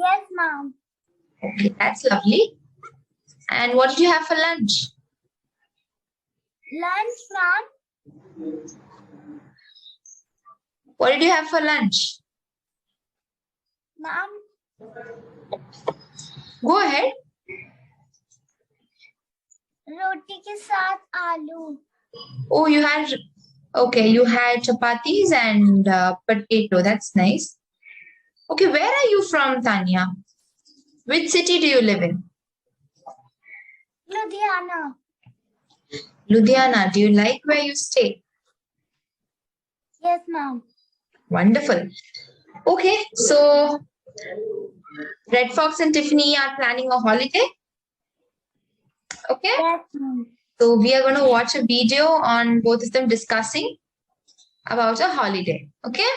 Yes, ma'am. Okay, that's lovely. And what did you have for lunch? Lunch, ma'am. What did you have for lunch? Ma'am, Go ahead. रोटी के साथ आलू. Oh, you had chapatis and potato. That's nice. Okay, where are you from, Tanya? Which city do you live in? Ludhiana. Ludhiana. Do you like where you stay? Yes, ma'am. Wonderful. Okay, so Red Fox and Tiffany are planning a holiday. Okay. Yes, ma'am. So we are going to watch a video on both of them discussing about a holiday. Okay.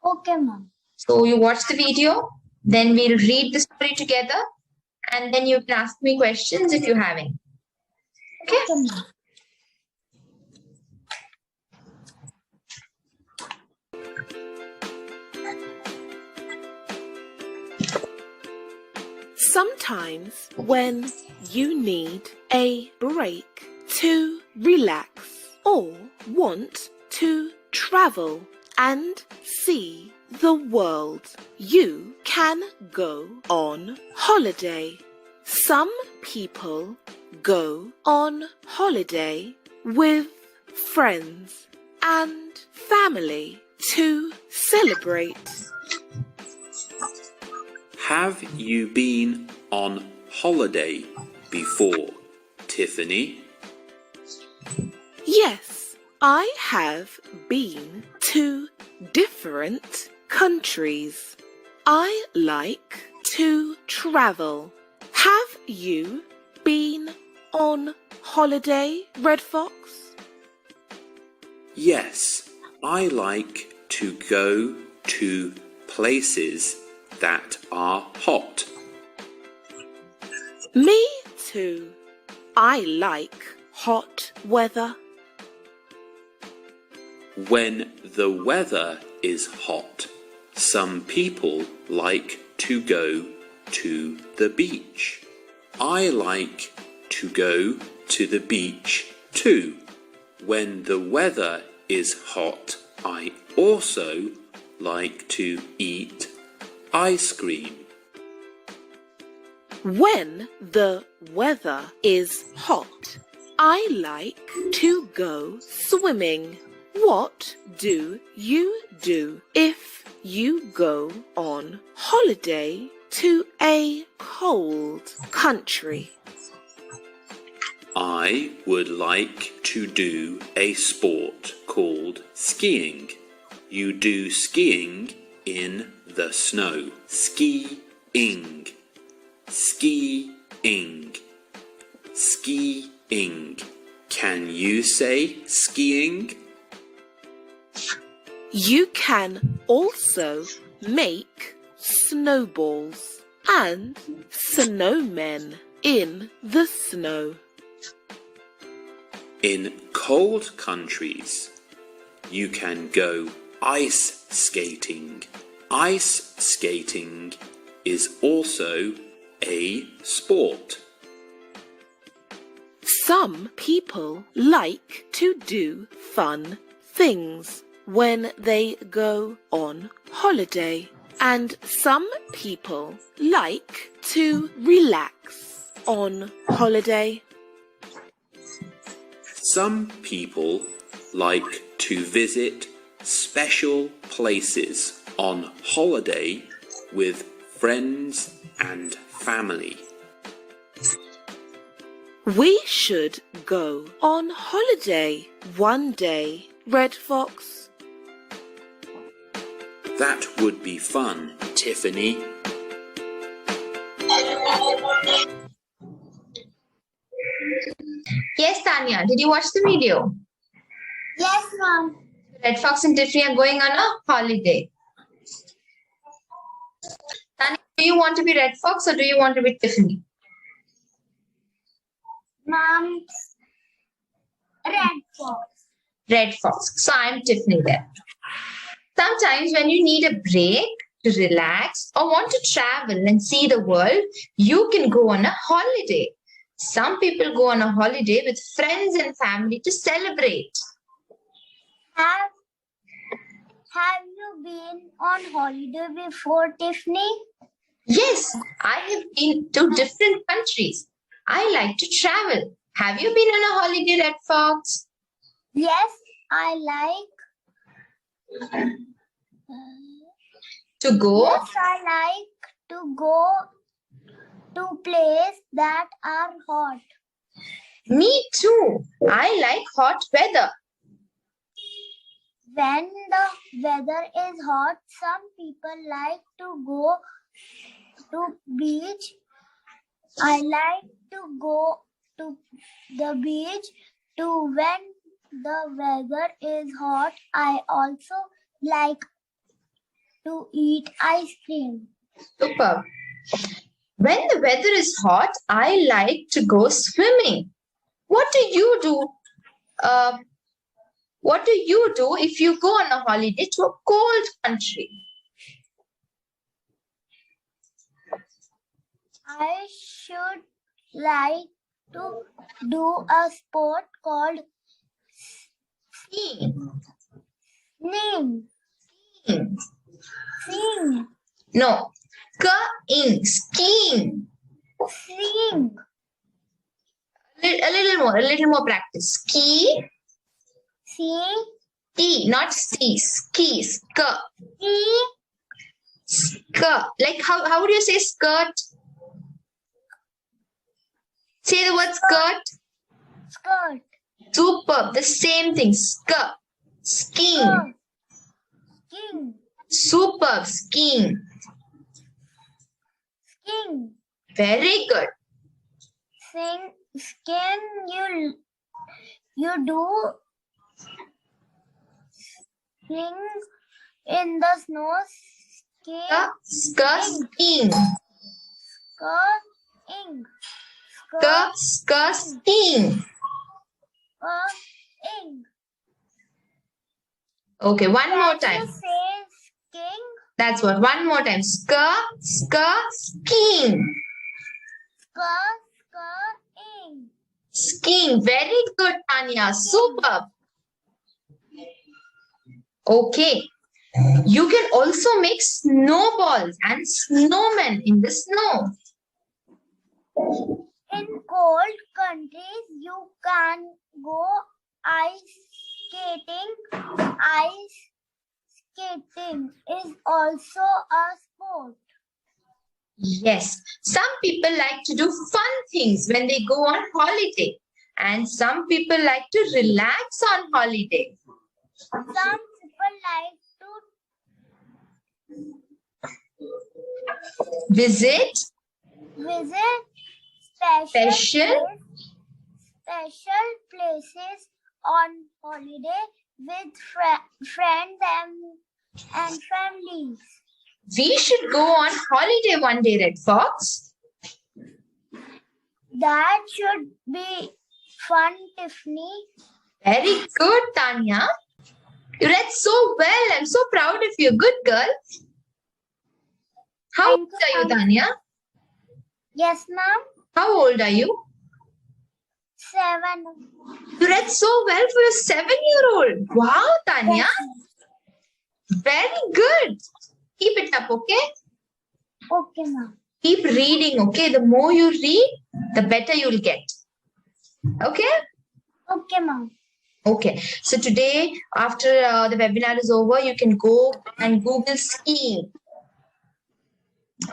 Okay, ma'am. So you watch the video, then we'll read the story together, and then you can ask me questions if you have any. Okay. Okay, ma'am. Sometimes when you need a break to relax or want to travel and see the world, you can go on holiday. Some people go on holiday with friends and family to celebrate. Have you been on holiday before, Tiffany? Yes, I have been to different countries. I like to travel. Have you been on holiday, Red Fox? Yes, I like to go to places that are hot. Me too. I like hot weather. When the weather is hot, some people like to go to the beach. I like to go to the beach too. When the weather is hot, I also like to eat ice cream. When the weather is hot, I like to go swimming. What do you do if you go on holiday to a cold country? I would like to do a sport called skiing. You do skiing in the snow. Skiing. Skiing. Skiing. Can you say skiing? You can also make snowballs and snowmen in the snow. In cold countries, you can go ice skating. Ice skating is also a sport. Some people like to do fun things when they go on holiday, and some people like to relax on holiday. Some people like to visit special places on holiday with friends and family. We should go on holiday one day, Red Fox. That would be fun, Tiffany. Yes, Tanya. Did you watch the video? Yes, ma'am. Red Fox and Tiffany are going on a holiday. Tanya, do you want to be Red Fox or do you want to be Tiffany? Ma'am, Red Fox. Red Fox. So I'm Tiffany there. Sometimes when you need a break, to relax or want to travel and see the world, you can go on a holiday. Some people go on a holiday with friends and family to celebrate. Have you been on holiday before, Tiffany? Yes, I have been to different countries. I like to travel. Have you been on a holiday, Red Fox? Yes, I like. To go? Yes, I like to go to places that are hot. Me too. I like hot weather. When the weather is hot, some people like to go to beach. I like to go to the beach too. When the weather is hot, I also like to eat ice cream. Super. When the weather is hot, I like to go swimming. What do you do? What do you do if you go on a holiday to a cold country? I should like to do a sport called Skiing. singing. Sing. No. Skiing. Sing. A little more practice. Ski. Not see. Ski. Skirt. Skirt. Like how would you say skirt? Say the word skirt. Skirt. Superb. The same thing. Skirt. Skiing. Skirt. Sking. Superb. Skiing. Sking. Very good. Skin. You do sing in the snow. Skin. Skiing. Ing. Skiing. Ing. Okay, one more Can time. you say sking? That's what. One more time. Skiing. Ing. Skiing. Very good, Tanya. Superb. Okay. You can also make snowballs and snowmen in the snow. In cold countries, you can go ice skating. Ice skating is also a sport. Yes. Some people like to do fun things when they go on holiday. And some people like to relax on holiday. Some people like to Visit special places on holiday with friends and families. We should go on holiday one day, Red Fox. That should be fun, Tiffany. Very good, Tanya. You read so well. I'm so proud of you. Good girl. How old are you, Tanya? Yes, ma'am. How old are you? 7. You read so well for a 7-year-old. Wow, Tanya. Very good. Keep it up, okay? Okay, ma'am. Keep reading, okay? The more you read, the better you'll get. Okay? Okay, ma'am. Okay. So today, after the webinar is over, you can go and Google skiing.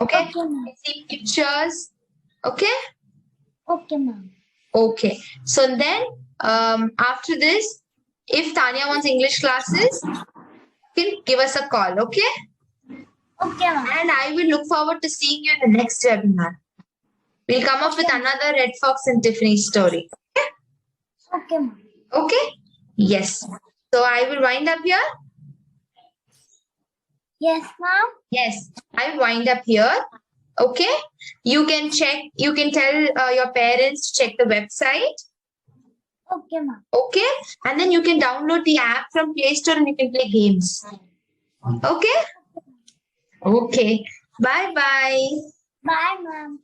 Okay? Okay, ma'am. See pictures. Okay? Okay, ma'am. Okay. So then, after this, if Tanya wants English classes, you can give us a call, okay? Okay, ma'am. And I will look forward to seeing you in the next webinar. We'll come up with another Red Fox and Tiffany story. Okay? Okay, ma'am. Okay? Yes. So I will wind up here. Yes, ma'am. Yes, I wind up here. Okay? You can check, you can tell your parents to check the website. Okay, ma'am. Okay? And then you can download the app from Play Store and you can play games. Okay? Okay. Bye bye. Bye, ma'am.